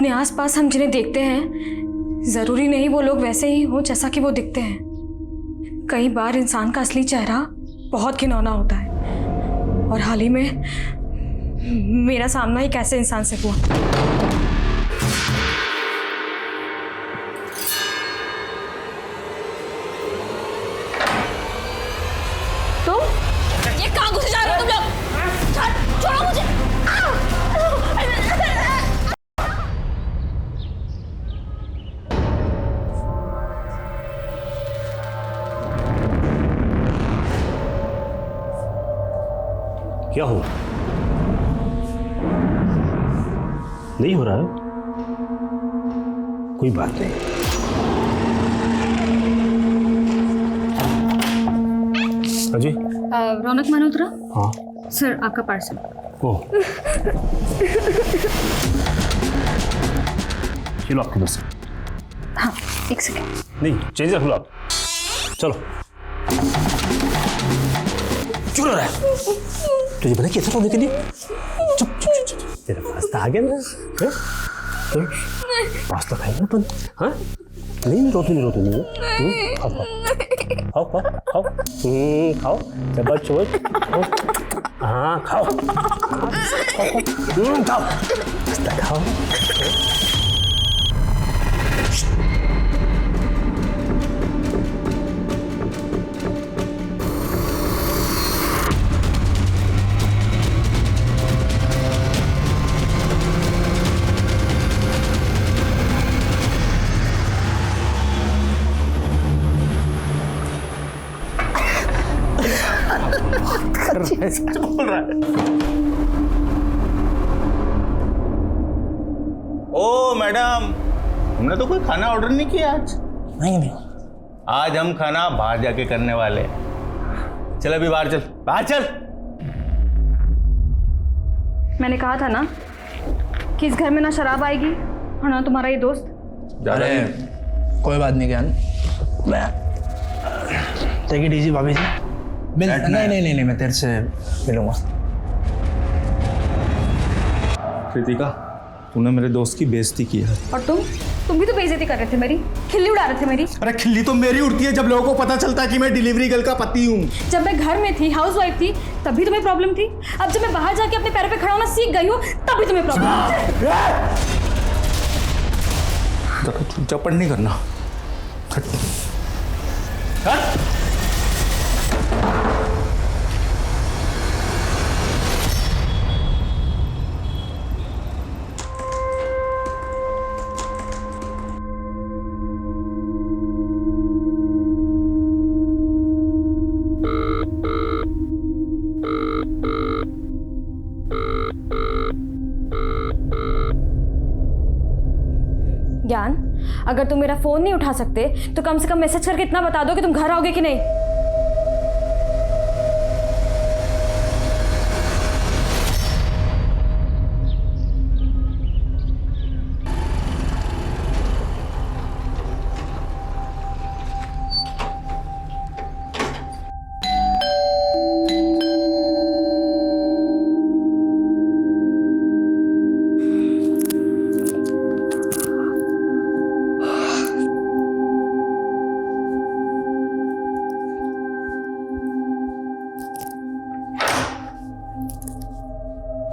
अपने आसपास हम जिन्हें देखते हैं जरूरी नहीं वो लोग वैसे ही हो जैसा कि वो दिखते हैं। कई बार इंसान का असली चेहरा बहुत घिनौना होता है और हाल ही में मेरा सामना ही कैसे इंसान से हुआ। तुम ये कहाँ घुसे जा रहे हो तुम लोग? छोड़ो मुझे। क्या हुआ? नहीं हो रहा है? कोई बात नहीं। अजय। रौनक मल्होत्रा। हाँ सर, आपका पार्सल। ओह, ये लो आपके बस। हाँ, एक सेकेंड। नहीं, चेंज रख लो आप। चलो। क्यों रो रहा है? तुझे पता कैसे रोने के लिए? चुप चुप चुप चुप। तेरा पास्ता आ गया ना? हाँ? पास्ता खाएंगे अपन? हाँ? नहीं रोती। खाओ खाओ खाओ खाओ खाओ खाओ। चबच हाँ खाओ खाओ पास्ता खाओ। सच बोल रहा है। ओ मैडम, हमने तो कोई खाना ऑर्डर नहीं किया आज। नहीं आज हम खाना बाहर जाके करने वाले हैं। चल अभी बाहर चल, बाहर चल। मैंने कहा था ना कि इस घर में ना शराब आएगी और ना तुम्हारा ये दोस्त। अरे कोई बात नहीं ज्ञान, टेक इट इजी भाभी जी। नहीं मैं तेरे से मिलूंगा। कृतिका, तूने मेरे दोस्त की बेइज्जती की है। और तुम भी तो बेइज्जती कर रहे थे मेरी, खिल्ली उड़ा रहे थे मेरी। अरे खिल्ली तो मेरी उड़ती है जब लोगों को पता चलता है कि मैं डिलीवरी गर्ल का पति हूँ। जब मैं घर में थी, हाउस वाइफ थी, तभी तुम्हें प्रॉब्लम थी। अब जब मैं बाहर जाके अपने पैरों पे खड़ा होना सीख गई हूँ, तभी तुम्हें प्रॉब्लम। चुपचाप नहीं करना। ज्ञान, अगर तुम मेरा फोन नहीं उठा सकते तो कम से कम मैसेज करके इतना बता दो कि तुम घर आओगे कि नहीं।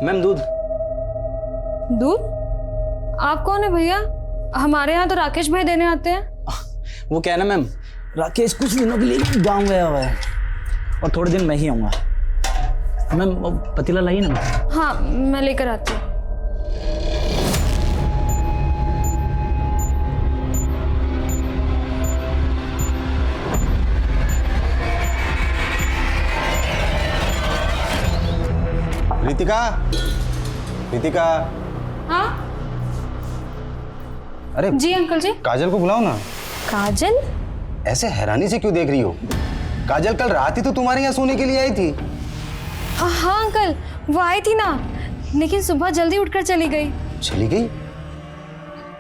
मैम दूध। दूध? आप कौन है भैया? हमारे यहाँ तो राकेश भाई देने आते हैं। वो क्या है ना मैम, राकेश कुछ दिनों के लिए गांव गया हुआ है और थोड़े दिन मैं ही आऊँगा। मैम पतीला लाइए ना। हाँ, मैं लेकर आती हूँ। रितिका। हाँ अरे जी अंकल जी। काजल को बुलाओ ना। काजल? ऐसे हैरानी से क्यों देख रही हो? काजल कल रात ही तो तुम्हारे यहाँ सोने के लिए आई थी। हाँ अंकल, वो आई थी ना, लेकिन सुबह जल्दी उठकर चली गई। चली गई?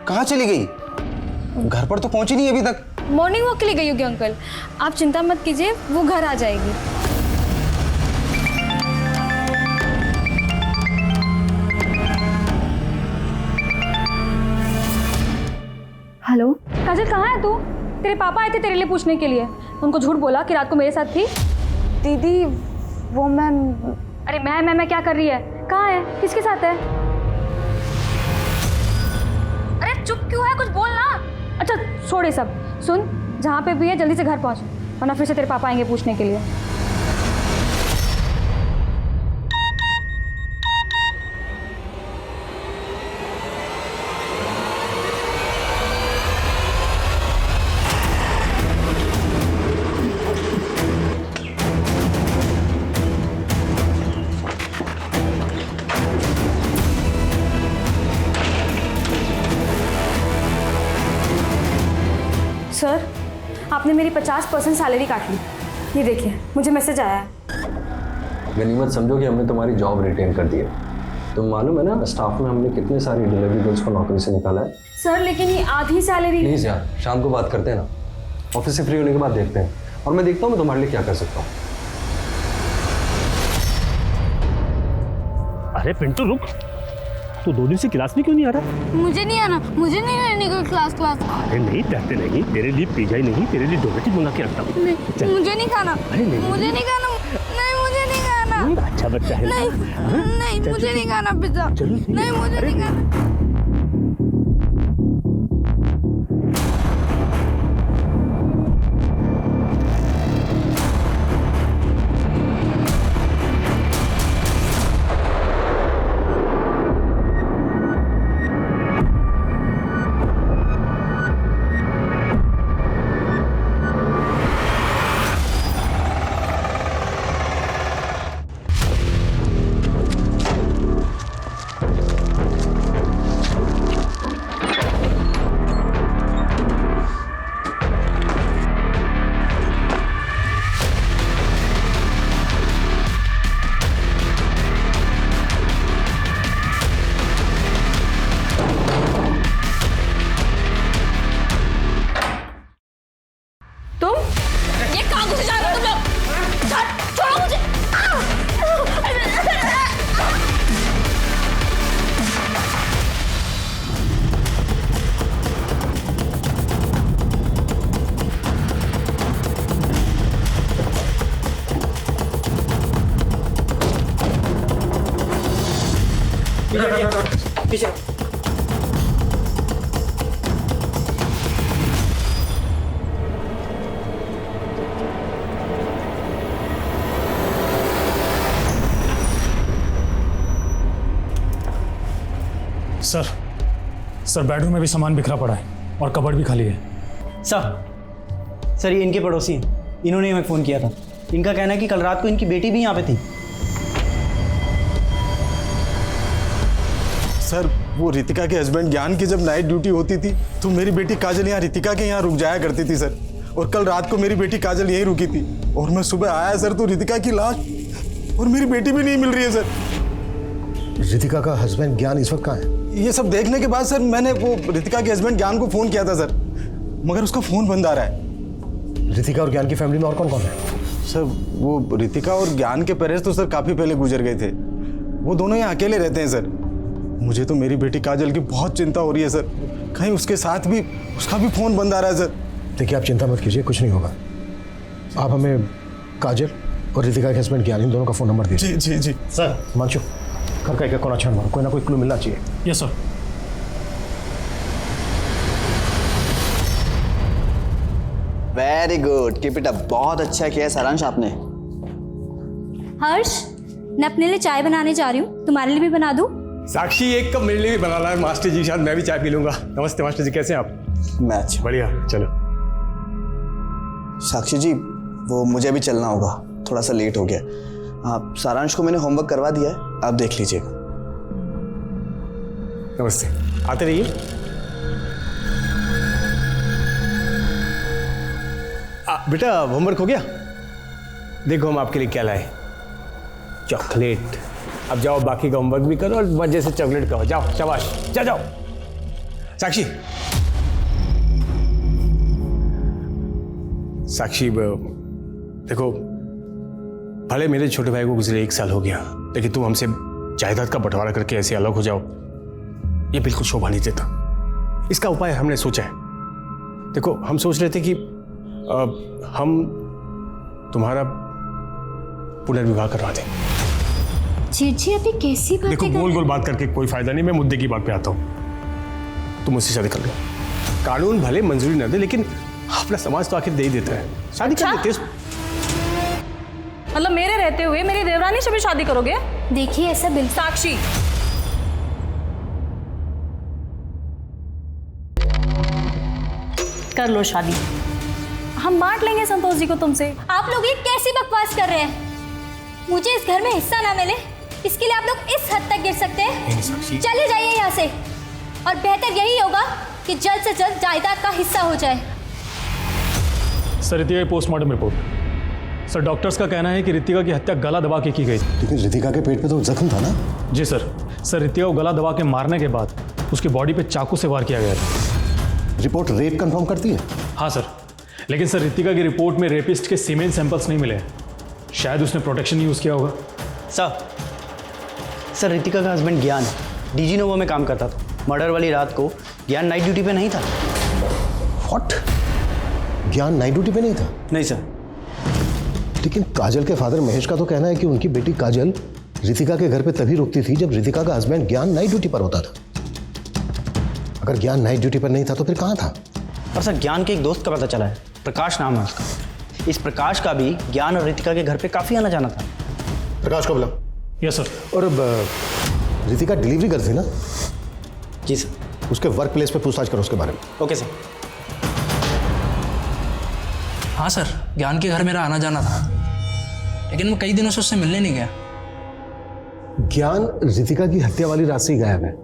कहाँ चली गई? घर पर तो पहुंची नहीं अभी तक। मॉर्निंग वॉक के लिए गई होगी अंकल, आप चिंता मत कीजिए, वो घर आ जाएगी। काजल कहाँ है तू? तेरे पापा आए थे तेरे लिए पूछने के लिए। उनको झूठ बोला कि रात को मेरे साथ थी। दीदी वो मैम। अरे मैं क्या कर रही है? कहाँ है? किसके साथ है? अरे चुप क्यों है? कुछ बोल ना। अच्छा छोड़ ये सब, सुन जहाँ पे भी है जल्दी से घर पहुँच, वरना फिर से तेरे पापा आएंगे पूछने के लिए। सर आपने मेरी 50% सैलरी काट ली। ये देखिए मुझे मैसेज आया है। गनीमत समझो कि हमने तुम्हारी जॉब रिटेन कर दी है। तुम मालूम है ना स्टाफ में हमने कितने सारी डिलीवरी गर्ल्स को नौकरी से निकाला है। सर लेकिन ये आधी सैलरी। प्लीज़ यार शाम को बात करते हैं ना, ऑफिस से फ्री होने के बाद देखते हैं और मैं देखता हूँ मैं तुम्हारे लिए क्या कर सकता हूँ। अरे पिंटू रुक, तू 2 दिन से क्लास में क्यों नहीं आ रहा? मुझे नहीं आना, मुझे नहीं रहने का क्लास। अरे नहीं डरते नहीं, तेरे लिए पिज्जा ही नहीं तेरे लिए डोनेट मंगा के रखता हूँ। मुझे नहीं खाना। अरे नहीं मुझे नहीं खाना। नहीं मुझे नहीं खाना। अच्छा बच्चा है। नहीं मुझे नहीं खाना पिज्जा। चलो नहीं मुझे नहीं खाना। पीछे सर बेडरूम में भी सामान बिखरा पड़ा है और कबर्ड भी खाली है। सर ये इनके पड़ोसी हैं, इन्होंने हमें फ़ोन किया था। इनका कहना है कि कल रात को इनकी बेटी भी यहाँ पे थी। सर वो रितिका के हस्बैंड ज्ञान की जब नाइट ड्यूटी होती थी तो मेरी बेटी काजल यहाँ रितिका के यहाँ रुक जाया करती थी सर। और कल रात को मेरी बेटी काजल यहीं रुकी थी और मैं सुबह आया सर तो रितिका की लाश और मेरी बेटी भी नहीं मिल रही है सर। रितिका का हस्बैंड ज्ञान इस वक्त कहाँ है? ये सब देखने के बाद सर मैंने वो रितिका के हस्बैंड ज्ञान को फ़ोन किया था सर, मगर उसका फ़ोन बंद आ रहा है। रितिका और ज्ञान की फैमिली में और कौन कौन है? सर वो रितिका और ज्ञान के पेरेंट्स तो सर काफ़ी पहले गुजर गए थे, वो दोनों यहाँ अकेले रहते हैं सर। मुझे तो मेरी बेटी काजल की बहुत चिंता हो रही है सर, कहीं उसके साथ भी उसका भी फ़ोन बंद आ रहा है सर। देखिए आप चिंता मत कीजिए, कुछ नहीं होगा। आप हमें काजल और रितिका के हस्बैंड ज्ञान इन दोनों का फ़ोन नंबर दीजिए। जी जी जी सर मानचू घर का एक कोना छान मारो, कोई ना कोई क्लू मिलना चाहिए। Yes sir. Very good, keep it up. बहुत अच्छा किया सारांश आपने। हर्ष मैं अपने लिए चाय बनाने जा रही हूँ, तुम्हारे लिए भी बना दूँ? साक्षी एक कप मेरे लिए भी बनाना है मास्टर जी के साथ, मैं भी चाय पी लूंगा। नमस्ते मास्टर जी, कैसे हैं आप? मैं अच्छा। बढ़िया, चलो। साक्षी जी वो मुझे भी चलना होगा, थोड़ा सा लेट हो गया। आप सारांश को मैंने होमवर्क करवा दिया है, आप देख लीजिएगा। नमस्ते, आते रहिए। बेटा होमवर्क हो गया? देखो हम आपके लिए क्या लाए, चॉकलेट। अब जाओ बाकी का होमवर्क भी करो और मजे से चॉकलेट खाओ। जाओ शाबाश, जाओ। साक्षी साक्षी देखो, भले मेरे छोटे भाई को गुजरे 1 साल हो गया, लेकिन तुम हमसे जायदाद का बंटवारा करके ऐसे अलग हो जाओ, ये बिल्कुल शोभा नहीं देता। इसका उपाय हमने सोचा है। देखो हम सोच रहे थे कि हम तुम्हारा पुनर्विवाह करवा दें। जी अभी कैसी बात देखो गोल गोल बात करके कोई फायदा नहीं, मैं मुद्दे की बात पे आता हूँ। तुम मुझसे शादी कर लो, कानून भले मंजूरी न दे लेकिन अपना समाज तो आखिर दे ही देता है, शादी कर लेते हैं। मतलब मेरे रहते हुए मेरी देवरानी से भी शादी करोगे? देखिए ऐसा बिल्कुल। साक्षी, कर लो शादी, हम बांट लेंगे संतोष जी को तुमसे। आप लोग ये कैसी बकवास कर रहे हैं? मुझे इस घर में हिस्सा ना मिले इसके लिए आप लोग इस हद तक गिर सकते हैं? चले जाइए यहाँ से, और बेहतर यही होगा कि जल्द से जल्द जायदाद का हिस्सा हो जाए। सर रितिका की पोस्टमार्टम रिपोर्ट। सर डॉक्टर्स का कहना है कि रितिका की हत्या गला दबा के की गई थी। लेकिन रितिका के पेट पे तो जख्म था ना? जी सर। सर रितिका को गला दबा के मारने के बाद उसकी बॉडी पे चाकू से वार किया गया था। रिपोर्ट रेप कंफर्म करती है? हाँ सर, लेकिन सर रितिका की रिपोर्ट में रेपिस्ट के सीमेन सैंपल्स नहीं मिले। शायद उसने प्रोटेक्शन यूज़ किया होगा। सर रितिका का हस्बैंड ज्ञान डीजी नोवा में काम करता था। मर्डर वाली रात को ज्ञान नाइट ड्यूटी पे नहीं था। व्हाट? ज्ञान नाइट ड्यूटी पे नहीं था? नहीं सर। लेकिन काजल के फादर महेश का तो कहना है कि उनकी बेटी काजल रितिका के घर पे तभी रुकती थी जब रितिका का हस्बैंड ज्ञान नाइट ड्यूटी पर होता था। अगर ज्ञान नाइट ड्यूटी पर नहीं था तो फिर कहाँ था? और सर ज्ञान के एक दोस्त का पता चला है, प्रकाश नाम है उसका। इस प्रकाश का भी ज्ञान और रितिका के घर पे काफ़ी आना जाना था। प्रकाश को बुलाओ। Yes sir. और रितिका डिलीवरी करती ना? जी सर। उसके वर्क प्लेस पे पूछताछ करो उसके बारे में। Okay sir. हाँ सर, ज्ञान के घर मेरा आना जाना था, लेकिन मैं कई दिनों से उससे मिलने नहीं गया। ज्ञान रितिका की हत्या वाली रात से ही गायब है।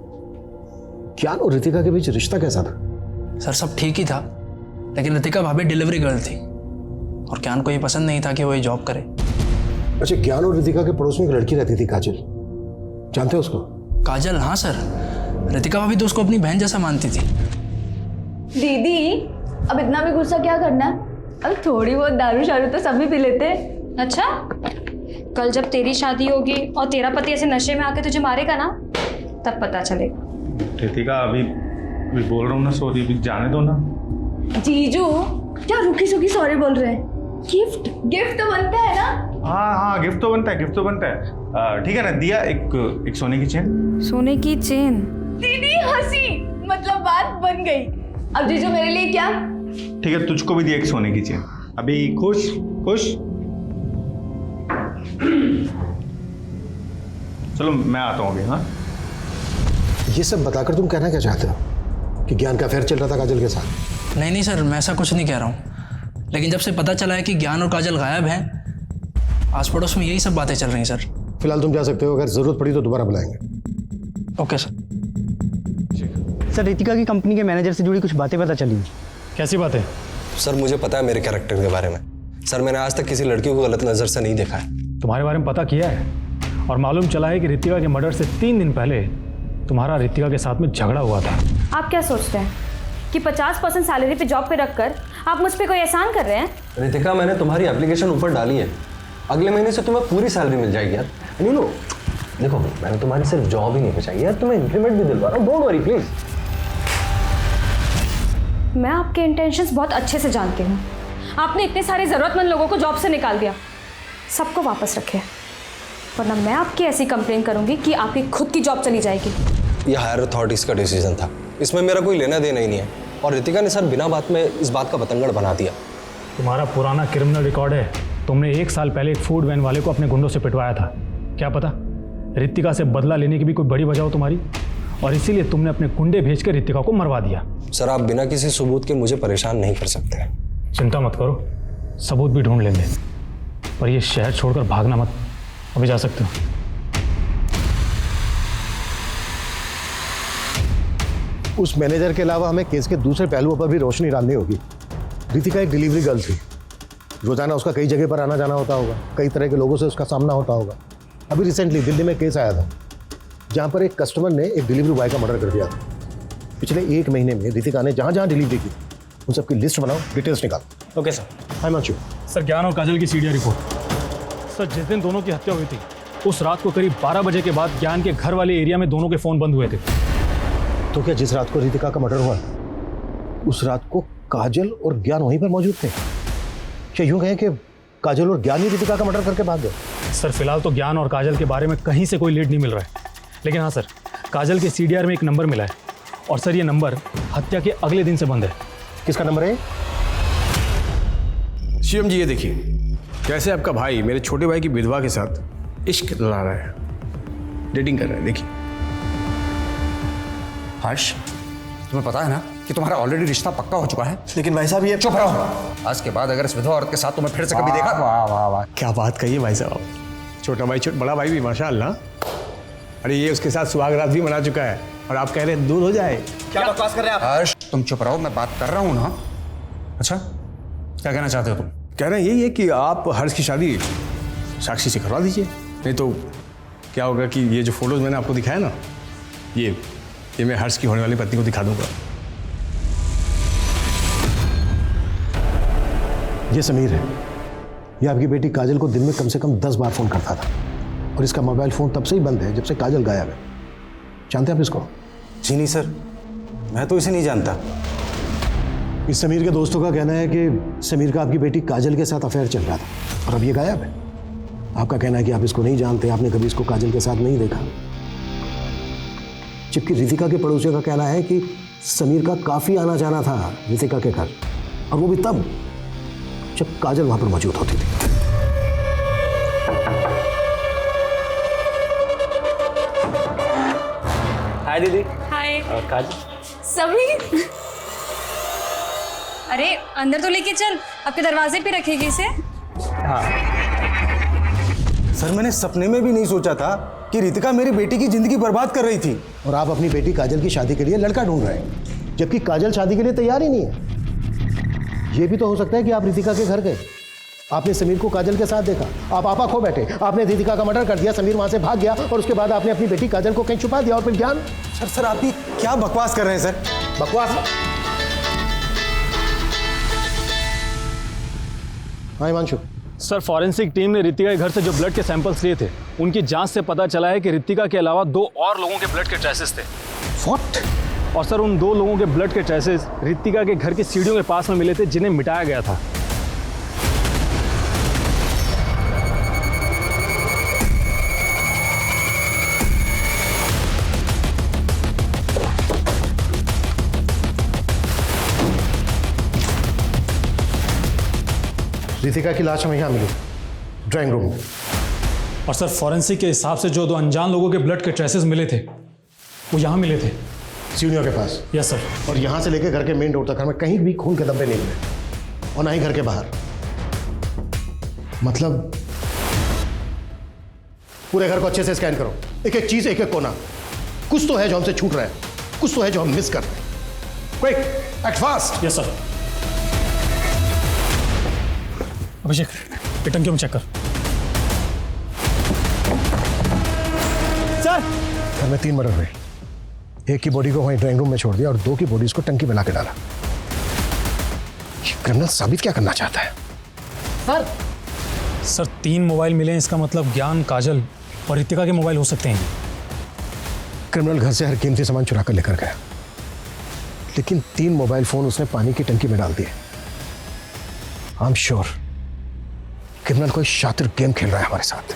ज्ञान और रितिका के बीच रिश्ता कैसा था? सर सब ठीक ही था, लेकिन रितिका भाभी डिलीवरी गर्ल थी और ज्ञान को ये पसंद नहीं था कि वो ये जॉब करे। अच्छा, ज्ञान और रितिका के पड़ोस में एक लड़की रहती थी काजल, जानते हो उसको? काजल? हाँ सर, रितिका भाभी तो उसको अपनी बहन जैसा मानती थी। दीदी अब इतना भी गुस्सा क्या करना है? अब थोड़ी बहुत दारू शारू तो सभी पी लेते हैं। अच्छा, कल जब तेरी शादी होगी और तेरा पति ऐसे नशे में आके तुझे मारेगा ना, तब पता चलेगा। रितिका अभी बोल रहा हूँ ना, सॉरी, अभी जाने दो ना। जीजू क्या रुकी सुखी सॉरी बोल रहे हैं? गिफ्ट गिफ्ट तो बनता है ना? हाँ गिफ्ट तो बनता है, गिफ्ट तो बनता है। ठीक है ना, दिया एक सोने की चेन। सोने की चेन? दीदी हंसी, मतलब बात बन गई। अब जीजू मेरे लिए क्या? ठीक है, तुझको भी दिया एक सोने की चेन। अभी खुश खुश? चलो मैं आता हूँ अभी। हाँ, ये सब बताकर तुम कहना क्या चाहते हो? कि ज्ञान का अफेयर चल रहा था काजल के साथ? नहीं सर, मैं ऐसा कुछ नहीं कह रहा हूँ, लेकिन जब से पता चला है कि ज्ञान और काजल गायब हैं, आस पड़ोस में यही सब बातें चल रही हैं सर। फिलहाल तुम जा सकते हो, अगर जरूरत पड़ी तो दोबारा बुलाएंगे। Okay sir. सर रितिका की कंपनी के मैनेजर से जुड़ी कुछ बातें पता चली। कैसी बात है? सर मुझे पता है मेरे कैरेक्टर के बारे में। सर मैंने आज तक किसी लड़की को गलत नज़र से नहीं देखा है। तुम्हारे बारे में पता किया है और मालूम चला है कि रितिका के मर्डर से 3 दिन पहले तुम्हारा रितिका के साथ में झगड़ा हुआ था। आप क्या सोचते हैं कि 50% सैलरी पे जॉब पे रखकर आप मुझ पे कोई एहसान कर रहे हैं? रितिका, मैंने तुम्हारी एप्लीकेशन ऊपर डाली है, अगले महीने से तुम्हें पूरी सैलरी मिल जाएगी यार। यू नो, देखो मैंने तुम्हारी सिर्फ जॉब ही नहीं बचाई यार, तुम्हें इंक्रीमेंट भी दिलवा रहा हूँ, डोंट वरी प्लीज। मैं आपके इंटेंशंस बहुत अच्छे से जानती हूँ। आपने इतने सारे ज़रूरतमंद लोगों को जॉब से निकाल दिया, सबको वापस रखे, वरना मैं आपकी ऐसी कंप्लेन करूंगी कि आपकी खुद की जॉब चली जाएगी। यह हायर अथॉरिटीज़ का डिसीजन था, इसमें मेरा कोई लेना देना ही नहीं है। और रितिका ने सर बिना बात में इस बात का बतंगड़ बना दिया। तुम्हारा पुराना क्रिमिनल रिकॉर्ड है। तुमने 1 साल पहले एक फूड वैन वाले को अपने गुंडों से पिटवाया था। क्या पता रितिका से बदला लेने की भी कोई बड़ी वजह हो तुम्हारी, और इसीलिए तुमने अपने गुंडे भेजकर रितिका को मरवा दिया। सर आप बिना किसी सबूत के मुझे परेशान नहीं कर सकते। चिंता मत करो, सबूत भी ढूंढ लेंगे, पर ये शहर छोड़कर भागना मत। अभी जा सकते हो। उस मैनेजर के अलावा हमें केस के दूसरे पहलुओं पर भी रोशनी डालनी होगी। रितिका एक डिलीवरी गर्ल थी, रोजाना उसका कई जगह पर आना जाना होता होगा, कई तरह के लोगों से उसका सामना होता होगा। अभी रिसेंटली दिल्ली में केस आया था जहाँ पर एक कस्टमर ने एक डिलीवरी बॉय का मर्डर कर दिया था। पिछले 1 महीने में रितिका ने जहाँ जहाँ डिलीवरी की उन सबकी लिस्ट बनाओ, डिटेल्स निकालो। Okay sir. I am you. Sir ज्ञान और काजल की सीडिया रिपोर्ट। सर जिस दिन दोनों की हत्या हुई थी उस रात को करीब 12 बजे के बाद ज्ञान के घर वाले एरिया में दोनों के फ़ोन बंद हुए थे। तो क्या जिस रात को रितिका का मर्डर हुआ उस रात को काजल और ज्ञान वहीं पर मौजूद थे? क्या यूं कहें कि काजल और ज्ञान ही रितिका का मर्डर करके भाग गए? सर फिलहाल तो ज्ञान और काजल के बारे में कहीं से कोई लीड नहीं मिल रहा है, लेकिन हाँ सर, काजल के CDR में एक नंबर मिला है, और सर ये नंबर हत्या के अगले दिन से बंद है। किसका नंबर है? शिवम जी, ये देखिए कैसे आपका भाई मेरे छोटे भाई की विधवा के साथ इश्क लड़ा रहा है, डेटिंग कर रहा है। देखिए हर्ष, तुम्हें पता है ना कि तुम्हारा ऑलरेडी रिश्ता पक्का हो चुका है। लेकिन भाई साहब ये चुप रहो। आज के बाद अगर इस विधवा औरत के साथ तुम्हें फिर से कभी देखा, वाह वाह वाह, क्या बात कही है भाई साहब। छोटा भाई बड़ा भाई भी माशाअल्लाह। अरे ये उसके साथ सुहागरात भी मना चुका है और आप कह रहे हैं दूर हो जाए। क्या बकवास कर रहे हैं आप? हर्ष तुम चुप रहो, मैं बात कर रहा हूँ ना। अच्छा क्या कहना चाहते हो तुम? कह रहे हैं यही है कि आप हर्ष की शादी साक्षी से करवा दीजिए, नहीं तो क्या होगा कि ये जो फोटोज मैंने आपको दिखाया ना, ये मैं हर्ष की होने वाली पत्नी को दिखा दूंगा। ये समीर है, ये आपकी बेटी काजल को दिन में कम से कम 10 बार फोन करता था, और इसका मोबाइल फोन तब से ही बंद है जब से काजल गायब है। जानते हैं आप इसको? जी नहीं सर, मैं तो इसे नहीं जानता। इस समीर के दोस्तों का कहना है कि समीर का आपकी बेटी काजल के साथ अफेयर चल रहा था और अब ये गायब है। आपका कहना है कि आप इसको नहीं जानते, आपने कभी इसको काजल के साथ नहीं देखा, जबकि रितिका के पड़ोसियों का कहना है कि समीर का काफ़ी आना जाना था रितिका के घर, और वो भी तब जब काजल वहां पर मौजूद होती थी। हाय दीदी। हाय। काजल। समीर, अरे अंदर तो लेके चल, आपके दरवाजे पे रखेगी इसे। हाँ सर, मैंने सपने में भी नहीं सोचा था कि रितिका मेरी बेटी की जिंदगी बर्बाद कर रही थी। और आप अपनी बेटी काजल की शादी के लिए लड़का ढूंढ रहे हैं, जबकि काजल शादी के लिए तैयार ही नहीं है। ये भी तो हो सकता है कि आप रितिका के घर गए, आपने समीर को काजल के साथ देखा, आप आपा खो बैठे, आपने रितिका का मर्डर कर दिया, समीर वहां से भाग गया, और उसके बाद आपने अपनी बेटी काजल को कहीं छुपा दिया, और फिर ज्ञान। सर आप ये क्या बकवास कर रहे हैं सर? बकवास? हाँ हिमांशु। सर फॉरेंसिक टीम ने रितिका के घर से जो ब्लड के सैंपल्स लिए थे, उनकी जांच से पता चला है कि रितिका के अलावा 2 और लोगों के ब्लड के ट्रेसेस थे। What? और सर उन 2 लोगों के ब्लड के ट्रेसेस रितिका के घर की सीढ़ियों के पास में मिले थे, जिन्हें मिटाया गया था। रितिका की लाश हमें यहाँ मिली, ड्राइंग रूम में। और सर फॉरेंसिक के हिसाब से जो 2 अनजान लोगों के ब्लड के ट्रेसेस मिले थे, वो यहाँ मिले थे, सीढ़ियों के पास। Yes sir. और यहाँ से लेकर घर के मेन डोर तक हमें कहीं भी खून के धब्बे नहीं मिले, और ना ही घर के बाहर। मतलब पूरे घर को अच्छे से स्कैन करो, एक एक चीज, एक एक कोना। कुछ तो है जो हमसे छूट रहा है, कुछ तो है जो हम मिस कर रहे हैं। Quick, act fast. Yes sir. Abhishek, टंकी में चेक कर। सर, घर में 3 मर्डर हुए, एक की बॉडी को वहीं ड्राइंग रूम में छोड़ दिया और 2 की बॉडीज को टंकी में ला के डाला। क्रिमिनल साबित क्या करना चाहता है? सर 3 मोबाइल मिले हैं, इसका मतलब ज्ञान, काजल और रितिका के मोबाइल हो सकते हैं। क्रिमिनल घर से हर कीमती सामान चुरा कर लेकर गया, लेकिन 3 मोबाइल फोन उसने पानी की टंकी में डाल दिए। आई एम श्योर क्रिमिनल कोई शातिर गेम खेल रहा है हमारे साथ।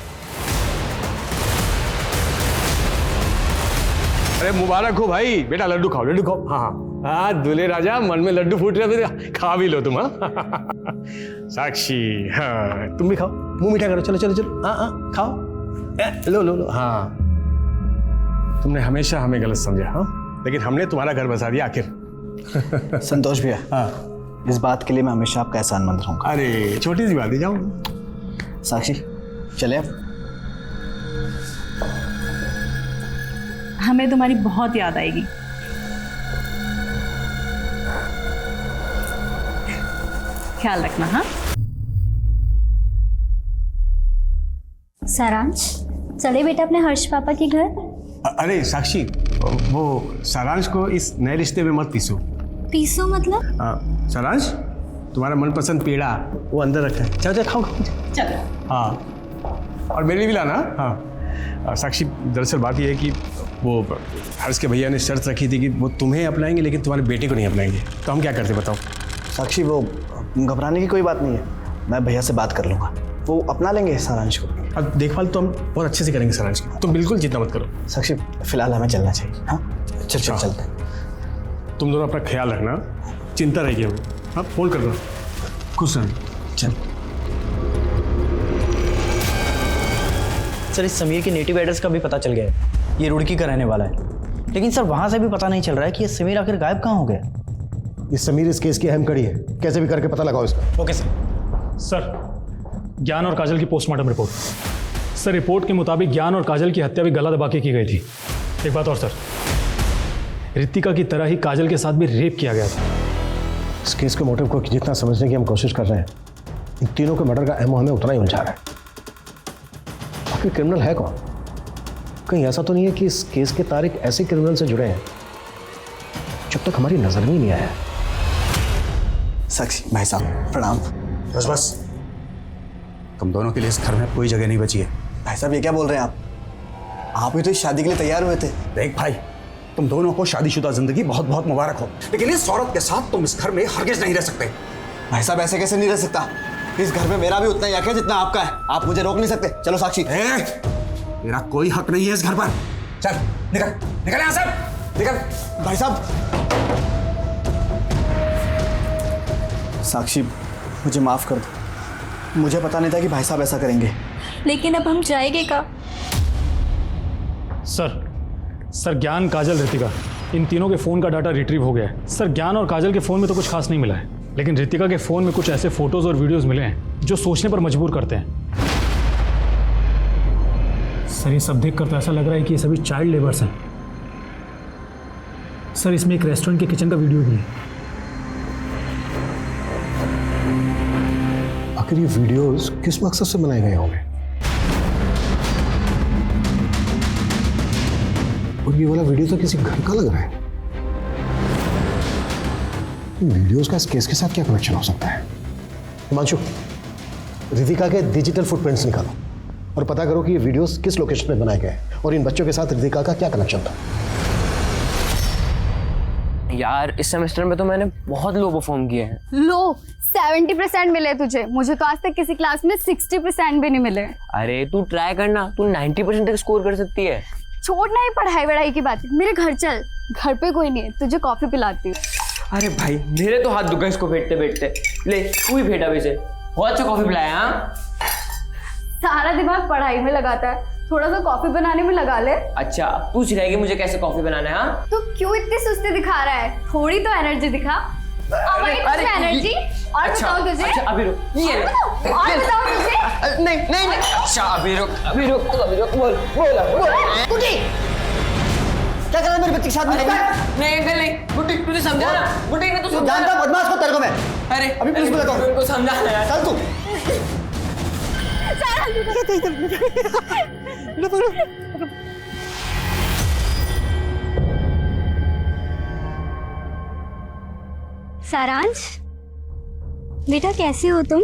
अरे मुबारक हो भाई, बेटा लड्डू खाओ, लड्डू खाओ। हाँ हाँ हाँ, दूल्हे राजा, मन में लड्डू फूट रहे थे, खा भी लो तुम। हाँ साक्षी, हाँ तुम भी खाओ, मुंह मीठा करो। चलो चलो चलो, हाँ हाँ खाओ, लो लो लो। हाँ तुमने हमेशा हमें गलत समझा, हाँ, लेकिन हमने तुम्हारा घर बसा दिया आखिर। संतोष भैया, हाँ इस बात के लिए मैं हमेशा आपका एहसानमंद रहूंगा। अरे छोटी सी बात है, जाओ। साक्षी चले अब। हमें तुम्हारी बहुत याद आएगी। ख्याल रखना। हाँ सारांश, चले बेटा अपने हर्ष पापा के घर। अरे साक्षी, वो सारांश को इस नए रिश्ते में मत पीसो। पीसो मतलब? सारांश, तुम्हारा मनपसंद पेड़ा वो अंदर रखा है, चलो चलो खाओ खाओ। चलो। हाँ, और मेरे लिए भी लाना। हाँ साक्षी, दरअसल बात यह है कि वो हर्ष के भैया ने शर्त रखी थी कि वो तुम्हें अपनाएंगे लेकिन तुम्हारे बेटे को नहीं अपनाएंगे, तो हम क्या करते बताओ? साक्षी, वो घबराने की कोई बात नहीं है, मैं भैया से बात कर लूँगा, वो अपना लेंगे सारांश को। अब देखभाल तो हम बहुत अच्छे से करेंगे सारांश की, तुम बिल्कुल चिंता मत करो। साक्षी, फिलहाल हमें चलना चाहिए। हाँ चलते हैं। तुम दोनों अपना ख्याल रखना, चिंता रहेगी हमें। हाँ फोन कर दो, खुश रहना। चल सर, इस समीर के नेटिव एड्रेस का भी पता चल गया है, ये रुड़की का रहने वाला है। लेकिन सर वहाँ से भी पता नहीं चल रहा है कि ये समीर आखिर गायब कहाँ हो गया। ये समीर इस केस की अहम कड़ी है, कैसे भी करके पता लगाओ इसका। Okay sir. सर, ज्ञान और काजल की पोस्टमार्टम रिपोर्ट। सर, रिपोर्ट के मुताबिक ज्ञान और काजल की हत्या भी गला दबा के की गई थी। एक बात और सर, रितिका की तरह ही काजल के साथ भी रेप किया गया था। इस केस के मोटिव को जितना समझने की हम कोशिश कर रहे हैं, इन तीनों के मर्डर का अहम हमें उतना ही उलझा रहा है। आखिर क्रिमिनल है कौन? कहीं ऐसा तो नहीं है कि इस केस के तारीख ऐसे क्रिमिनल से जुड़े हैं जब तक हमारी नजर में ही नहीं आया। साक्षी भाई साहब प्रणाम। बस तुम दोनों के लिए इस घर में कोई जगह नहीं बची है। भाई साहब ये क्या बोल रहे हैं आप भी तो इस शादी के लिए तैयार हुए थे। देख भाई, तुम दोनों को शादीशुदा जिंदगी बहुत बहुत मुबारक हो, लेकिन इस औरत के साथ तुम इस घर में हरगिज नहीं रह सकते। भाई साहब ऐसे कैसे नहीं रह सकता, इस घर में मेरा भी उतना ही हक है जितना आपका है, आप मुझे रोक नहीं सकते। चलो साक्षी। मेरा कोई हक नहीं है इस घर पर। चल निकल निकल यहाँ से, निकल। भाई साहब। साक्षी मुझे माफ कर दो, मुझे पता नहीं था कि भाई साहब ऐसा करेंगे। लेकिन अब हम जाएंगे कहाँ? सर, ज्ञान, काजल, रितिका, इन तीनों के फ़ोन का डाटा रिट्रीव हो गया है। सर, ज्ञान और काजल के फ़ोन में तो कुछ खास नहीं मिला है, लेकिन रितिका के फ़ोन में कुछ ऐसे फ़ोटोज़ और वीडियोज़ मिले हैं जो सोचने पर मजबूर करते हैं। सर, ये सब देखकर तो ऐसा लग रहा है कि ये सभी चाइल्ड लेबर्स हैं। सर, इसमें एक रेस्टोरेंट के किचन का वीडियो भी है। आखिर ये वीडियोस किस मकसद से बनाए गए होंगे? और ये वाला वीडियो तो किसी घर का लग रहा है। इन वीडियोस का इस केस के साथ क्या कनेक्शन हो सकता है? हिमांशु, रितिका के डिजिटल फुटप्रिंट्स निकालो और पता करो कि ये वीडियोस किस लोकेशन में बनाए गए हैं और इन बच्चों के साथ रितिका का क्या कनेक्शन था। यार, इस सेमेस्टर में तो मैंने बहुत लो परफॉर्म किए हैं। लो 70% मिले तुझे, मुझे तो आज तक किसी क्लास में 60% भी नहीं मिले। अरे तू ट्राई करना, तू 90% तक स्कोर कर सकती है। छोड़ना ही पढ़ाई वढ़ाई की बात, मेरे घर चल, घर पे कोई नहीं है, तुझे कॉफी पिलाती हूँ। अरे भाई, मेरे तो हाथ दुखा इसको फेंटते फेंटते। ले तू ही फेंटा वैसे, बहुत अच्छा कॉफी पिलाया। हाँ, सारा दिमाग पढ़ाई में लगाता है, थोड़ा सा कॉफी बनाने में लगा ले। अच्छा, तू सिखाएगी मुझे कैसे कॉफी बनाना है? हाँ, तो क्यों इतनी सुस्ती दिखा रहा है? थोड़ी तो एनर्जी दिखा। एनर्जी और अच्छा, बताओ तुझे। अच्छा अभी रुक, ये ले। और बताओ तुझे। नहीं। अच्छा अभी रुक, बोल। कुटी क्या कर रहा है मेरे बच्चे के साथ में? नहीं बुड्ढी, तुझे समझा ना? बुड्ढी ने तो समझा जानता ना? बदमाश को तेरे को मैं। अरे अभी पुलिस बुलाता हूँ। उनको समझा ना यार। चल तू। सारांश बेटा, कैसे हो तुम?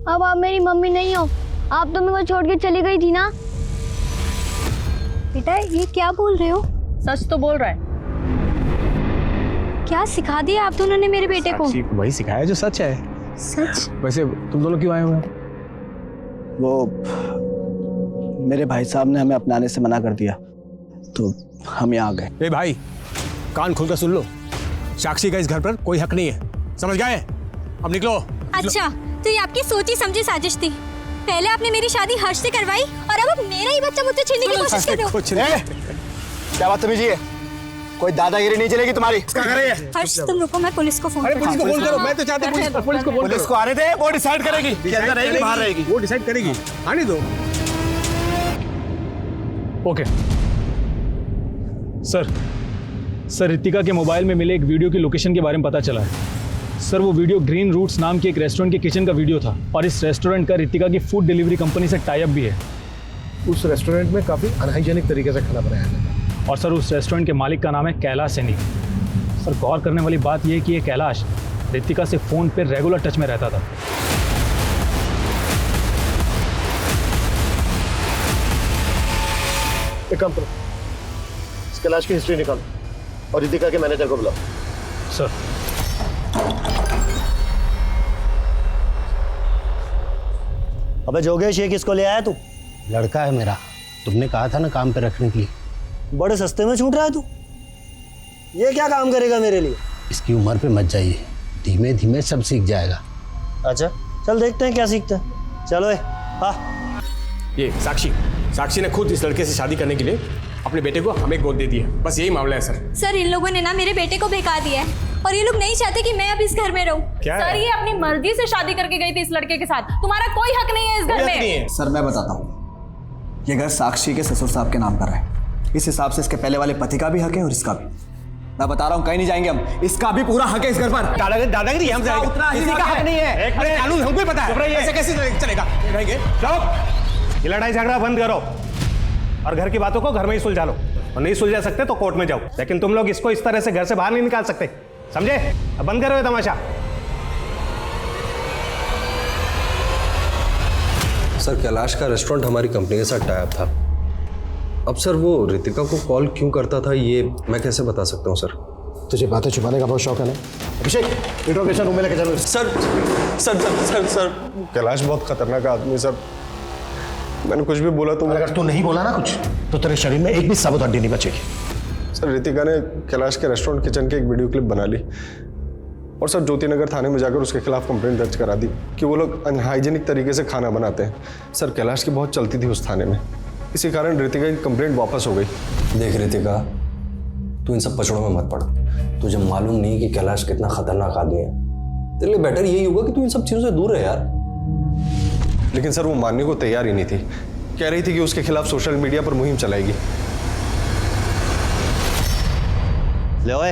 अब आप मेरी मम्मी नहीं हो, आप तो मेरे को छोड़ के चली गई थी ना। बेटा, ये क्या बोल रहे हो? सच तो बोल रहा है। क्या सिखा दिया आप दोनों ने मेरे बेटे को? वही सिखाया जो सच है। सच? वैसे तुम दोनों क्यों आए हुए? वो मेरे भाई साहब ने हमें अपनाने से मना कर दिया, तो हम यहाँ आ गए। ए भाई, कान खोलकर सुन लो, साक्षी का इस घर पर कोई हक नहीं है, समझ गए? अब निकलो। अच्छा, तो ये आपकी सोची समझी साजिश थी। पहले आपने मेरी शादी हर्ष से करवाई और अब आप मेरा ही बच्चा मुझसे छीनने की कोशिश कर रहे हो। क्या बात तमीजी है? कोई दादागिरी नहीं चलेगी तुम्हारी। क्या कर रही है? हर्ष, तुम रुको, मैं पुलिस को फोन पुलिस को फोन करो। मैं तो चाहता हूं पुलिस को फोन करो। पुलिस को आने दे, वो डिसाइड करेगी कि अंदर रहेगी बाहर रहेगी। वो डिसाइड करेगी, आने दो। ओके सर, रितिका के मोबाइल में मिले एक वीडियो की लोकेशन के बारे में पता चला है। सर, वो वीडियो ग्रीन रूट्स नाम के एक रेस्टोरेंट के किचन का वीडियो था और इस रेस्टोरेंट का रितिका की फूड डिलीवरी कंपनी से टाई अप भी है। उस रेस्टोरेंट में काफ़ी अनहाइजेनिक तरीके से खाना बनाया जाता है। और सर, उस रेस्टोरेंट के मालिक का नाम है कैलाश सैनी। सर, गौर करने वाली बात यह है कि ये कैलाश रितिका से फ़ोन पर रेगुलर टच में रहता था। एक काम करो, कैलाश की हिस्ट्री निकालो और रितिका के मैनेजर को बुलाओ। सर। अबे जोगेश, ये किसको ले आया तू? लड़का है मेरा, तुमने कहा था ना काम पे रखने के लिए। बड़े सस्ते में छूट रहा है तू। ये क्या काम करेगा मेरे लिए? इसकी उम्र पे मत जाइए, धीमे धीमे सब सीख जाएगा। अच्छा चल देखते हैं क्या सीखता है। चलो हाँ। ये साक्षी ने खुद इस लड़के से शादी करने के लिए अपने बेटे को हमें गोद दे दिया। बस यही मामला है सर। सर इन लोगों ने ना मेरे बेटे को बहका दिया है और ये लोग नहीं चाहते कि मैं अब इस घर में रहूं। क्या सर ये अपनी मर्जी से शादी करके गई थी इस लड़के के साथ, तुम्हारा कोई हक नहीं है इस घर में। सर मैं बताता हूँ, ये घर साक्षी के ससुर साहब के नाम पर है। इस हिसाब से इसके पहले वाले पति का भी हक है और इसका भी। मैं बता रहा हूँ कहीं नहीं जाएंगे हम, इसका भी पूरा हक है इस घर पर। दादागिरी हम उतना किसी का हक नहीं है। कानून हमको पता है, ऐसे कैसे चलेगा? रहेंगे ये लड़ाई झगड़ा बंद करो और घर की बातों को घर में ही सुलझा लो। और नहीं सुलझा सकते तो कोर्ट में जाओ, लेकिन तुम लोग इसको इस तरह से घर से बाहर नहीं निकाल सकते, समझे? अब बंद करो ये तमाशा। सर कैलाश का रेस्टोरेंट हमारी कंपनी के साथ टाई अप था। अब सर वो रितिका को कॉल क्यों करता था ये मैं कैसे बता सकता हूँ सर? तुझे बातें छुपाने का बहुत शौक है ना? अभिषेक इंट्रोगेशन रूम में लेके चलो। Sir sir sir sir sir Kailash बहुत खतरनाक आदमी सर, मैंने कुछ भी बोला तो अगर तू नहीं बोला ना कुछ तो तेरे शरीर में एक भी साबुत हड्डी नहीं बचेगी। सर रितिका ने कैलाश के रेस्टोरेंट किचन की एक वीडियो क्लिप बना ली और सर ज्योतिनगर थाने में जाकर उसके खिलाफ कंप्लेंट दर्ज करा दी कि वो लोग अनहाइजीनिक तरीके से खाना बनाते हैं। सर कैलाश की बहुत चलती थी उस थाने में, इसी कारण रितिका की कंप्लेंट वापस हो गई। देख रितिका, तू इन सब पचड़ों में मत पड़। तुझे मालूम नहीं कि कैलाश कितना खतरनाक आदमी है। तेरे लिए बेटर यही होगा कि तू इन सब चीजों से दूर रहे यार। लेकिन सर वो मानने को तैयार ही नहीं थी, कह रही थी कि उसके खिलाफ सोशल मीडिया पर मुहिम चलाएगी। ले ओए,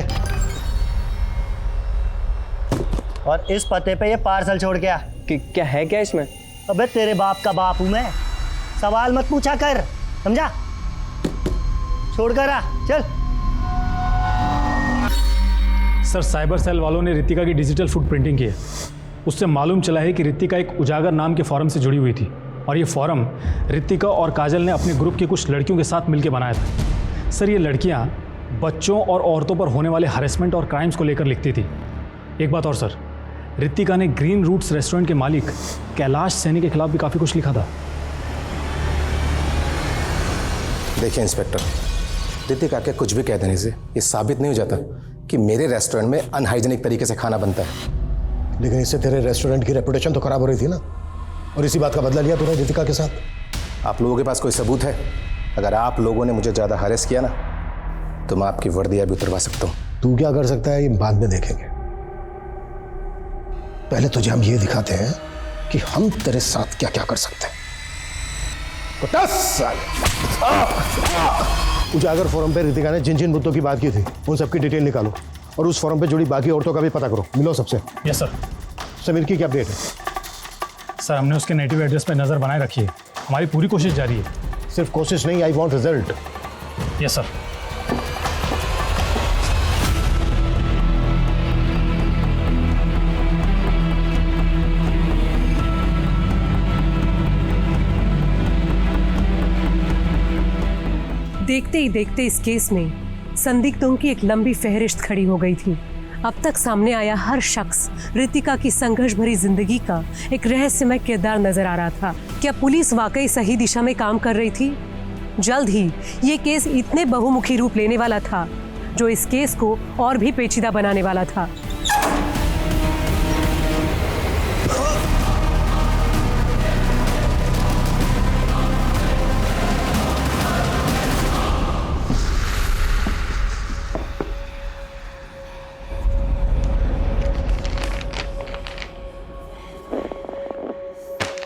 और इस पते पे ये पार्सल छोड़ के आ। क्या है क्या इसमें? अबे तेरे बाप का बाप हूं मैं, सवाल मत पूछा कर, समझा? छोड़ कर आ, चल। सर साइबर सेल वालों ने रितिका की डिजिटल फुट प्रिंटिंग की है। उससे मालूम चला है कि रितिका एक उजागर नाम के फॉरम से जुड़ी हुई थी और ये फॉरम रितिका और काजल ने अपने ग्रुप की कुछ लड़कियों के साथ मिलकर बनाया था। सर ये लड़कियां बच्चों और औरतों पर होने वाले हरेसमेंट और क्राइम्स को लेकर लिखती थी। एक बात और सर, रितिका ने ग्रीन रूट्स रेस्टोरेंट के मालिक कैलाश सैनी के खिलाफ भी काफ़ी कुछ लिखा था। देखिए इंस्पेक्टर, रितिका के कुछ भी कह देने से ये साबित नहीं हो जाता कि मेरे रेस्टोरेंट में अनहाइजीनिक तरीके से खाना बनता है। लेकिन इससे तेरे रेस्टोरेंट की रेपुटेशन तो खराब हो रही थी ना, और इसी बात का बदला लिया तूने रितिका के साथ। आप लोगों के पास कोई सबूत है? अगर आप लोगों ने मुझे ज़्यादा हरेस किया ना तो मैं आपकी वर्दियाँ भी उतरवा सकता हूँ। तू क्या कर सकता है ये बाद में देखेंगे, पहले तुझे हम ये दिखाते हैं कि हम तेरे साथ क्या क्या कर सकते हैं। 10 साल उजागर फोरम पे रितिका ने जिन जिन मुद्दों की बात की थी उन सबकी डिटेल निकालो और उस फोरम पे जुड़ी बाकी औरतों का भी पता करो। मिलो सबसे। Yes sir. समीर की क्या अपडेट है? सर हमने उसके नेटिव एड्रेस पर नज़र बनाए रखी है, हमारी पूरी कोशिश जारी है। सिर्फ कोशिश नहीं, I want result. Yes sir. देखते ही देखते इस केस में संदिग्धों की एक लंबी फहरिस्त खड़ी हो गई थी। अब तक सामने आया हर शख्स रितिका की संघर्ष भरी जिंदगी का एक रहस्यमय किरदार नजर आ रहा था। क्या पुलिस वाकई सही दिशा में काम कर रही थी? जल्द ही ये केस इतने बहुमुखी रूप लेने वाला था जो इस केस को और भी पेचीदा बनाने वाला था।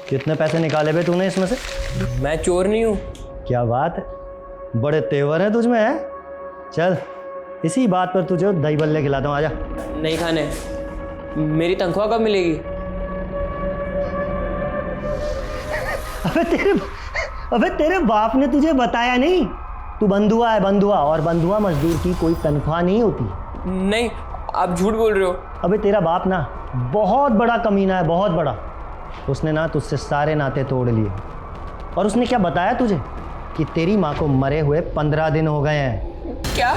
कितने पैसे निकाले बे तूने इसमें से? मैं चोर नहीं हूँ। क्या बात है, बड़े तेवर है तुझमें है। चल इसी बात पर तुझे दही बल्ले खिलाता हूँ, आजा। नहीं खाने, मेरी तनख्वाह कब मिलेगी? अबे तेरे बाप ने तुझे बताया नहीं? तू बंधुआ है, बंधुआ, और बंधुआ मजदूर की कोई तनख्वाह नहीं होती। नहीं, आप झूठ बोल रहे हो। अबे तेरा बाप ना बहुत बड़ा कमीना है, बहुत बड़ा। उसने ना तुझसे सारे नाते तोड़ लिए और उसने क्या बताया तुझे कि तेरी माँ को मरे हुए 15 दिन हो गए हैं। क्या?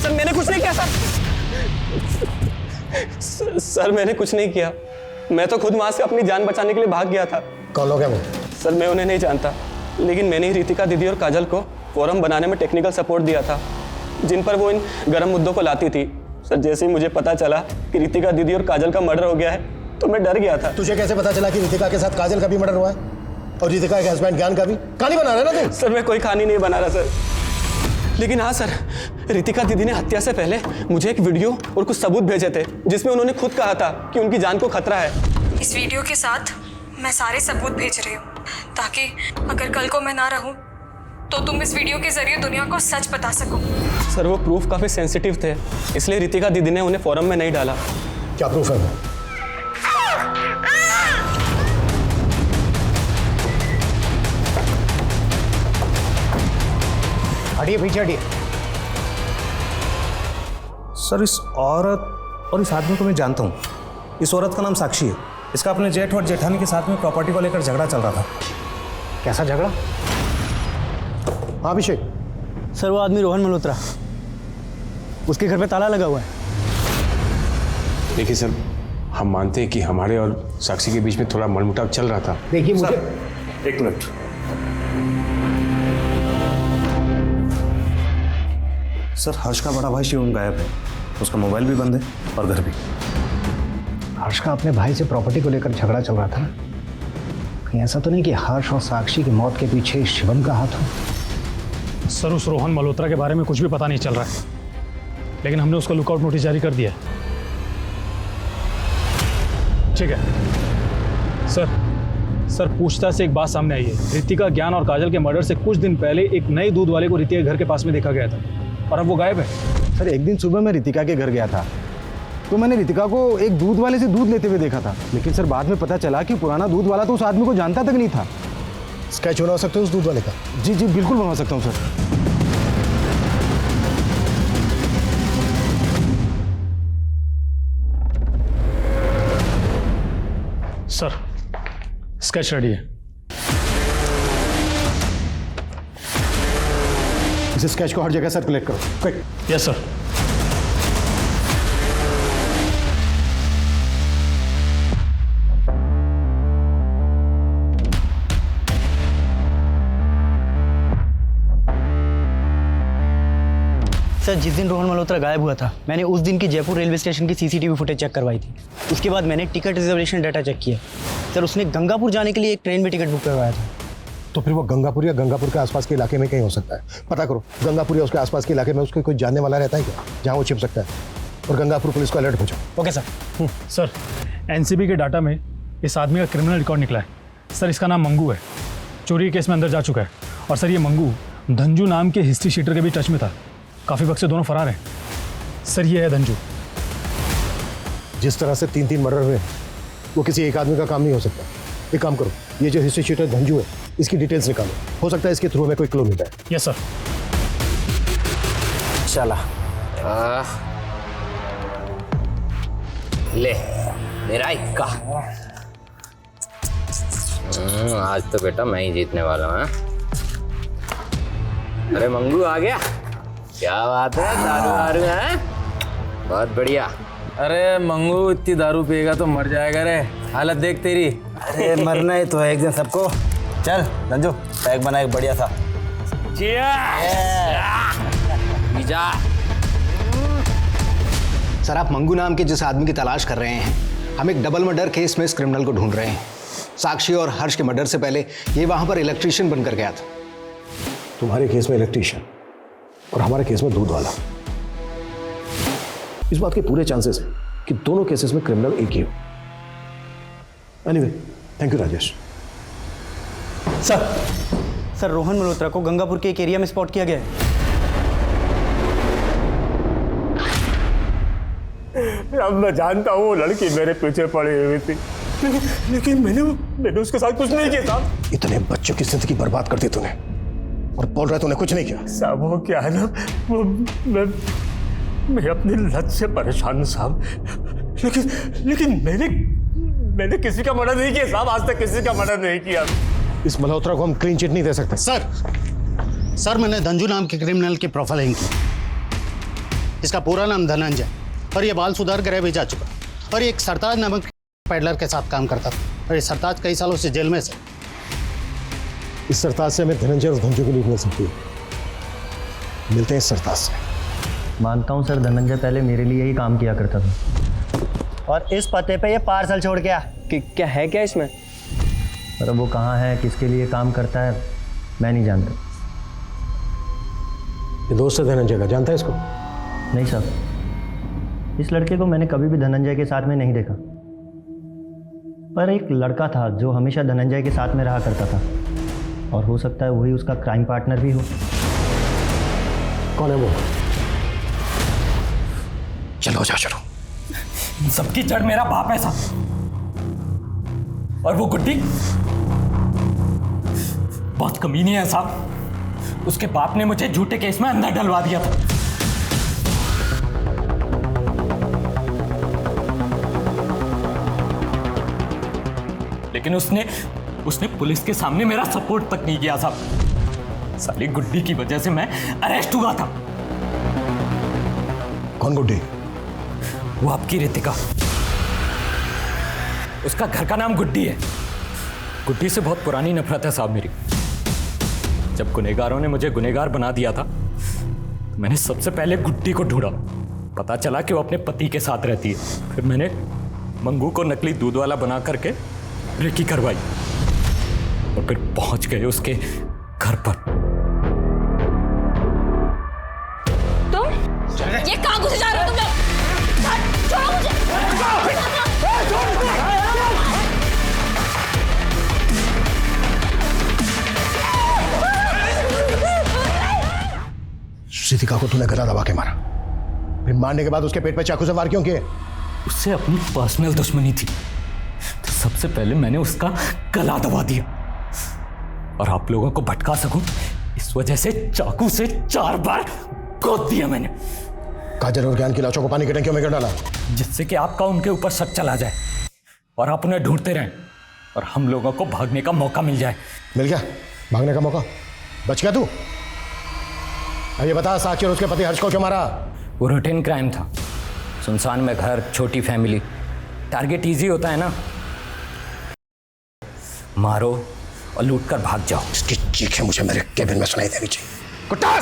सर मैंने कुछ नहीं किया सर मैंने कुछ नहीं किया। मैं तो खुद वहां से अपनी जान बचाने के लिए भाग गया था। कौन लोग हैं वो? सर मैं उन्हें नहीं जानता, लेकिन मैंने ही रितिका दीदी और काजल को फोरम बनाने में टेक्निकल सपोर्ट दिया था, जिन पर वो इन गर्म मुद्दों को लाती थी। सर जैसे ही मुझे पता चला कि रितिका दीदी और काजल का मर्डर हो गया है तो मैं डर गया था। तुझे कैसे पता चला कि रितिका के साथ काजल का भी मर्डर हुआ है और रितिका के हस्बैंड ज्ञान का भी? कहानी बना रहा है ना तू? सर मैं कोई कहानी नहीं बना रहा सर, लेकिन हाँ सर, रितिका दीदी ने हत्या से पहले मुझे एक वीडियो और कुछ सबूत भेजे थे जिसमें उन्होंने खुद कहा था कि उनकी जान को खतरा है। इस वीडियो के साथ मैं सारे सबूत भेज रही हूँ ताकि अगर कल को मैं ना रहूँ तो तुम इस वीडियो के जरिए दुनिया को सच बता सको। सर वो प्रूफ काफी सेंसिटिव थे, इसलिए रितिका दीदी ने उन्हें फोरम में नहीं डाला। क्या प्रूफ है? हटिए पीछे हटिए। सर इस औरत और इस आदमी को मैं जानता हूँ। इस औरत का नाम साक्षी है। इसका अपने जेठ और जेठानी के साथ में प्रॉपर्टी को लेकर झगड़ा चल रहा था। कैसा झगड़ा? हाँ अभिषेक। सर वो आदमी रोहन मल्होत्रा, उसके घर पे ताला लगा हुआ है। देखिए सर, हम मानते हैं कि हमारे और साक्षी के बीच में थोड़ा मनमुटाव चल रहा था। देखिए मुझे एक मिनट। सर हर्ष का बड़ा भाई शिवम गायब है, उसका मोबाइल भी बंद है और घर भी। हर्ष का अपने भाई से प्रॉपर्टी को लेकर झगड़ा चल रहा था। कहीं ऐसा तो नहीं कि हर्ष और साक्षी की मौत के पीछे शिवम का हाथ हो? सर उस रोहन मल्होत्रा के बारे में कुछ भी पता नहीं चल रहा है, लेकिन हमने उसका लुकआउट नोटिस जारी कर दिया है। ठीक है सर, पूछताछ से एक बात सामने आई है। रितिका, ज्ञान और काजल के मर्डर से कुछ दिन पहले एक नए दूध वाले को रितिका के घर के पास में देखा गया था और अब वो गायब है। सर एक दिन सुबह मैं रितिका के घर गया था तो मैंने रितिका को एक दूध वाले से दूध लेते हुए देखा था, लेकिन सर बाद में पता चला कि पुराना दूध वाला तो उस आदमी को जानता तक नहीं था। स्केच बनवा सकते हो उस दूध वाले का? जी जी बिल्कुल बनवा सकता हूँ सर। सर स्केच रेडी है। इस स्केच को हर जगह सर्कुलेट करो, क्विक। Yes sir. सर जिस दिन रोहन मल्होत्रा गायब हुआ था, मैंने उस दिन की जयपुर रेलवे स्टेशन की सीसीटीवी फुटेज चेक करवाई थी। उसके बाद मैंने टिकट रिजर्वेशन डाटा चेक किया। सर उसने गंगापुर जाने के लिए एक ट्रेन में टिकट बुक करवाया था। तो फिर वो गंगापुर या गंगापुर के आसपास के इलाके में कहीं हो सकता है। पता करो गंगापुर या उसके आसपास के इलाके में उसके कोई जानने वाला रहता है क्या, जहाँ वो छिप सकता है? और गंगापुर पुलिस को अलर्ट पहुंचाओ। Okay sir. सर एनसीबी के डाटा में इस आदमी का क्रिमिनल रिकॉर्ड निकला है। सर इसका नाम मंगू है, चोरी के केस में अंदर जा चुका है। और सर ये मंगू धंजू नाम के हिस्ट्री शीटर के भी टच में था। काफ़ी वक्त से दोनों फरार हैं। सर ये है धंजू। जिस तरह से 3 मर्डर हुए वो किसी एक आदमी का काम नहीं हो सकता। एक काम करो, ये जो हिस्ट्री शीटर धंजू है इसकी डिटेल्स निकालो, हो सकता है इसके थ्रू में कोई क्लू मिल जाए। Yes sir. चला ले मेरा इक्का। आज तो बेटा मैं ही जीतने वाला हूँ। अरे मंगू आ गया, क्या बात है? दारू है, बहुत बढ़िया। अरे मंगू इतनी दारू पिएगा तो मर जाएगा रे, हालत देख तेरी। अरे मरना ही तो है एक दिन सबको। चल रंजू पैक बना एक बढ़िया सा। सर आप मंगू नाम के जिस आदमी की तलाश कर रहे हैं, हम एक डबल मर्डर केस में इस क्रिमिनल को ढूंढ रहे हैं। साक्षी और हर्ष के मर्डर से पहले ये वहां पर इलेक्ट्रीशियन बनकर गया था। तुम्हारे केस में इलेक्ट्रीशियन और हमारे केस में दूध वाला। इस बात के पूरे चांसेस हैं कि दोनों केसेस में क्रिमिनल एक ही हो। Anyway, thank you Rajesh. Sir Rohan Malhotra को गंगापुर के एक एरिया में स्पॉट किया गया है। अब मैं जानता हूँ वो लड़की मेरे पीछे पड़ी हुई थी। लेकिन मैंने उसके साथ कुछ नहीं किया साहब। इतने बच्चों की जिंदगी बर्बाद कर दी तूने और बोल रहा है तूने कुछ नहीं किया। साहब वो क्या है ना, वो मैं अपनी लत से परेशान हूँ साहब। लेकिन मैंने किसी का मर्डर नहीं किया साहब, आज तक किसी का मर्डर नहीं किया। इस मल्होत्रा को हम क्लीन चिट नहीं दे सकते। सर मैंने धंजू नाम के क्रिमिनल की प्रोफाइलिंग की। इसका पूरा नाम धनंजय और ये बाल सुधार गृह भी जा चुका और ये एक सरताज नामक पैडलर के साथ काम करता था और ये सरताज कई सालों से जेल में से। इस सरताज से हमें धनंजय और धंजू को लीड मिल सकती है। मिलते हैं इस सरताज से। मानता हूँ सर, धनंजय पहले मेरे लिए ही काम किया करता था और इस पते पे ये पार्सल छोड़ गया। क्या है क्या इसमें? पर वो कहाँ है, किसके लिए काम करता है, मैं नहीं जानता। ये दोस्त है धनंजय का, जानता है इसको? नहीं साहब, इस लड़के को मैंने कभी भी धनंजय के साथ में नहीं देखा। पर एक लड़का था जो हमेशा धनंजय के साथ में रहा करता था और हो सकता है वही उसका क्राइम पार्टनर भी हो। कौन है वो? चलो जा चलो। सबकी जड़ मेरा बाप है साहब, और वो गुड्डी बहुत कमीनी है साहब। उसके बाप ने मुझे झूठे केस में अंदर डलवा दिया था। लेकिन उसने पुलिस के सामने मेरा सपोर्ट तक नहीं किया साहब। साली गुड्डी की वजह से मैं अरेस्ट हुआ था। कौन गुड्डी? वो आपकी रितिका। उसका घर का नाम गुड्डी है। गुड्डी से बहुत पुरानी नफरत है साहब मेरी। जब गुनहगारों ने मुझे गुनहगार बना दिया था तो मैंने सबसे पहले गुड्डी को ढूंढा। पता चला कि वो अपने पति के साथ रहती है। फिर मैंने मंगू को नकली दूध वाला बना करके रेकी करवाई और फिर पहुंच गए उसके घर पर। तुम ये कहां घुसे जा रहे हो तुम लोग? छोड़ो मुझे। रितिका को तूने गला दबा के मारा, फिर मारने के बाद उसके पेट पे चाकू से वार क्यों किए? उससे अपनी पर्सनल दुश्मनी थी तो सबसे पहले मैंने उसका गला दबा दिया और आप लोगों को भटका सकूं इस वजह से चाकू से 4 बार गोद दिया मैंने। काजल और ज्ञान की लाशों को पानी की टंकियों में गिर डाला जिससे कि आपका उनके ऊपर शक चला जाए और आप उन्हें ढूंढते रहें और हम लोगों को भागने का मौका मिल जाए। मिल गया भागने का मौका? बच गया तू? अब ये बता, साक्षी और उसके पति हर्ष को क्यों मारा? वो रूटीन क्राइम था। सुनसान में घर, छोटी फैमिली, टारगेट इजी होता है ना। मारो और लूट कर भाग जाओ। इसकी चीखें मुझे मेरे केबिन में सुनाई देनी चाहिए। कुत्ता!